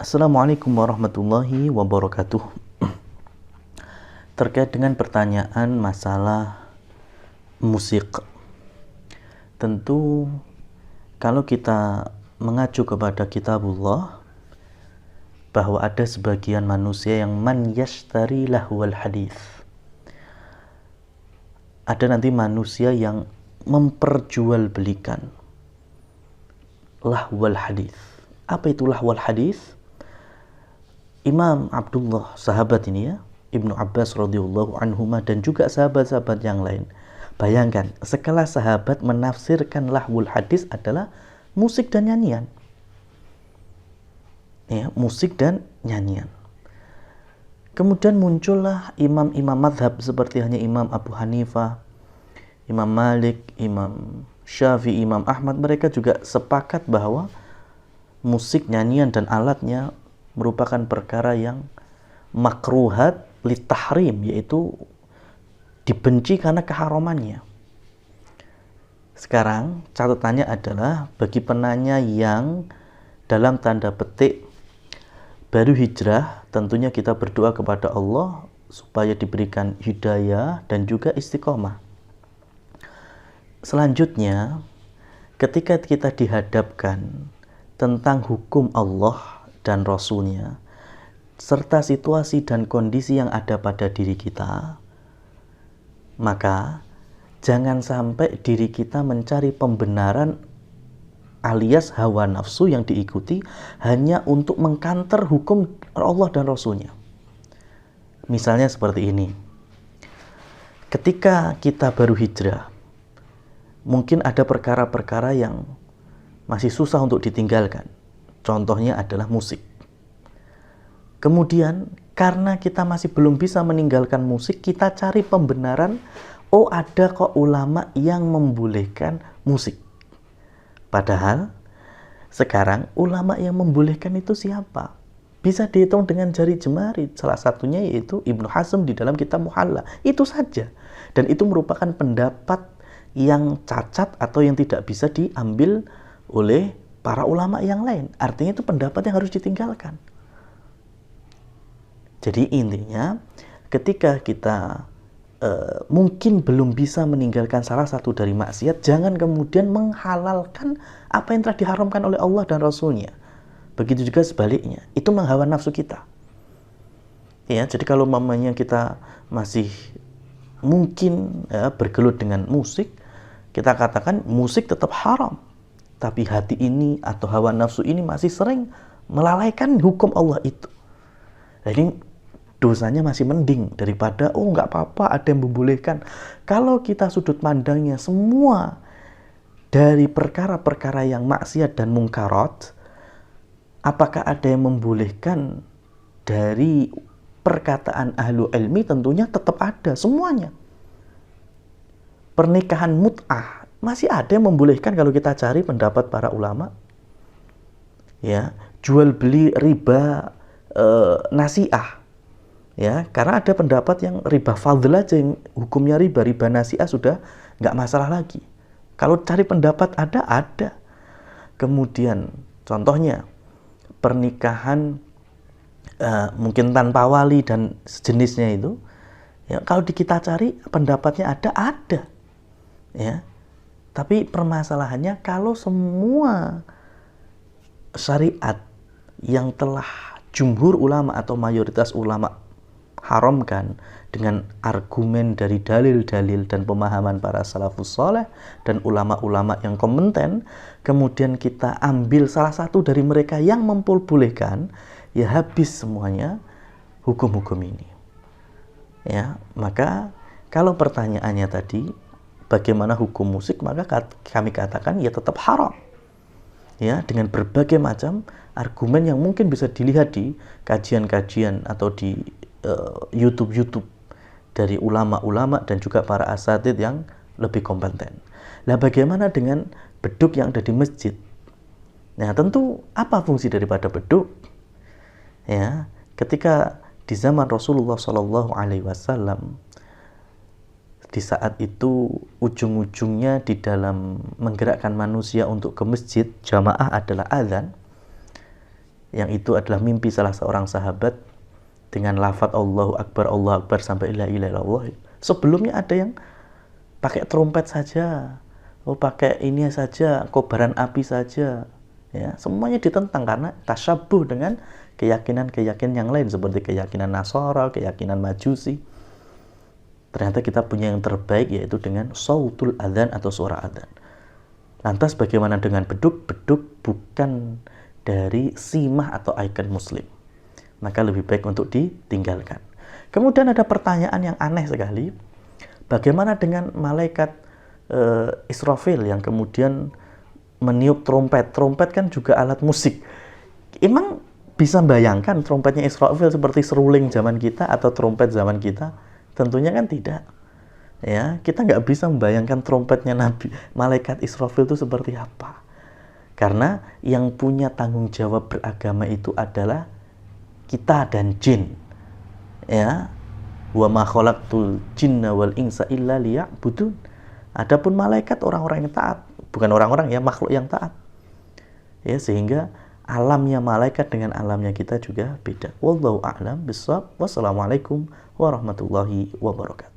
Assalamualaikum warahmatullahi wabarakatuh. Terkait dengan pertanyaan masalah musik, tentu kalau kita mengacu kepada kitabullah, bahwa ada sebagian manusia yang man yashtari lahwal hadis. Ada nanti manusia yang memperjualbelikan lahwal hadis. Apa itu lahwal hadis? Imam Abdullah, sahabat ini ya, Ibnu Abbas radhiyallahu anhuma, dan juga sahabat-sahabat yang lain. Bayangkan, sekelas sahabat menafsirkan lahwul hadis adalah musik dan nyanyian. Ya, musik dan nyanyian. Kemudian muncullah imam-imam madhab seperti hanya Imam Abu Hanifah, Imam Malik, Imam Syafi'i, Imam Ahmad. Mereka juga sepakat bahwa musik, nyanyian, dan alatnya merupakan perkara yang makruhat litahrim, yaitu dibenci karena keharamannya. Sekarang catatannya adalah bagi penanya yang dalam tanda petik baru hijrah, tentunya kita berdoa kepada Allah supaya diberikan hidayah dan juga istiqomah. Selanjutnya, ketika kita dihadapkan tentang hukum Allah dan Rasulnya, serta situasi dan kondisi yang ada pada diri kita, maka jangan sampai diri kita mencari pembenaran alias hawa nafsu yang diikuti hanya untuk mengkanter hukum Allah dan Rasulnya. Misalnya seperti ini. Ketika kita baru hijrah, mungkin ada perkara-perkara yang masih susah untuk ditinggalkan. Contohnya adalah musik. Kemudian karena kita masih belum bisa meninggalkan musik, kita cari pembenaran, oh ada kok ulama yang membolehkan musik. Padahal sekarang ulama yang membolehkan itu siapa? Bisa dihitung dengan jari jemari. Salah satunya yaitu Ibnu Hazm di dalam kitab Muhalla. Itu saja. Dan itu merupakan pendapat yang cacat atau yang tidak bisa diambil oleh para ulama yang lain. Artinya itu pendapat yang harus ditinggalkan. Jadi intinya ketika kita mungkin belum bisa meninggalkan salah satu dari maksiat, jangan kemudian menghalalkan apa yang telah diharamkan oleh Allah dan Rasulnya. Begitu juga sebaliknya, itu menghawa nafsu kita. Ya, jadi kalau mamanya kita masih mungkin bergelut dengan musik, kita katakan musik tetap haram. Tapi hati ini atau hawa nafsu ini masih sering melalaikan hukum Allah itu. Jadi dosanya masih mending daripada nggak apa-apa ada yang membolehkan. Kalau kita sudut pandangnya semua dari perkara-perkara yang maksiat dan mungkarat, apakah ada yang membolehkan dari perkataan ahlu ilmi? Tentunya tetap ada semuanya. Pernikahan mut'ah masih ada yang membolehkan kalau kita cari pendapat para ulama. Ya, jual beli riba nasi'ah. Ya, karena ada pendapat yang riba fadl aja yang hukumnya riba nasi'ah sudah nggak masalah lagi. Kalau cari pendapat ada. Kemudian contohnya pernikahan mungkin tanpa wali dan sejenisnya itu, ya, kalau kita cari pendapatnya ada. Ya. Tapi permasalahannya kalau semua syariat yang telah jumhur ulama atau mayoritas ulama haramkan dengan argumen dari dalil-dalil dan pemahaman para salafus saleh dan ulama-ulama yang kompeten, kemudian kita ambil salah satu dari mereka yang memperbolehkan, ya habis semuanya hukum-hukum ini. Ya, maka kalau pertanyaannya tadi bagaimana hukum musik, maka kami katakan ya tetap haram. Ya, dengan berbagai macam argumen yang mungkin bisa dilihat di kajian-kajian atau di YouTube dari ulama-ulama dan juga para asatidz yang lebih kompeten. Nah, bagaimana dengan beduk yang ada di masjid? Nah, tentu apa fungsi daripada beduk? Ya, ketika di zaman Rasulullah SAW, di saat itu ujung-ujungnya di dalam menggerakkan manusia untuk ke masjid, jamaah adalah azan. yang itu adalah mimpi salah seorang sahabat dengan lafadz Allahu Akbar sampai la ilaha illallah. Sebelumnya ada yang pakai trompet saja, pakai ini saja, kobaran api saja, ya semuanya ditentang karena tasyabuh dengan keyakinan-keyakinan yang lain seperti keyakinan Nasara, keyakinan Majusi. Ternyata kita punya yang terbaik, yaitu dengan sautul adzan atau suara adzan. Lantas bagaimana dengan beduk? Beduk bukan dari simah atau ikon muslim, maka lebih baik untuk ditinggalkan. Kemudian ada pertanyaan yang aneh sekali, bagaimana dengan malaikat Israfil yang kemudian meniup trompet? Trompet kan juga alat musik. Emang bisa bayangkan trompetnya Israfil seperti seruling zaman kita atau trompet zaman kita? Tentunya kan tidak. Ya, kita nggak bisa membayangkan trompetnya malaikat Israfil itu seperti apa. Karena yang punya tanggung jawab beragama itu adalah kita dan jin. Ya, wa ma khalaqtul jinna wal insa illa liya'budun. Adapun malaikat orang-orang yang taat, bukan orang-orang ya, makhluk yang taat. Ya, sehingga alamnya malaikat dengan alamnya kita juga beda. Wallahu a'lam bishawab. Wassalamualaikum warahmatullahi wabarakatuh.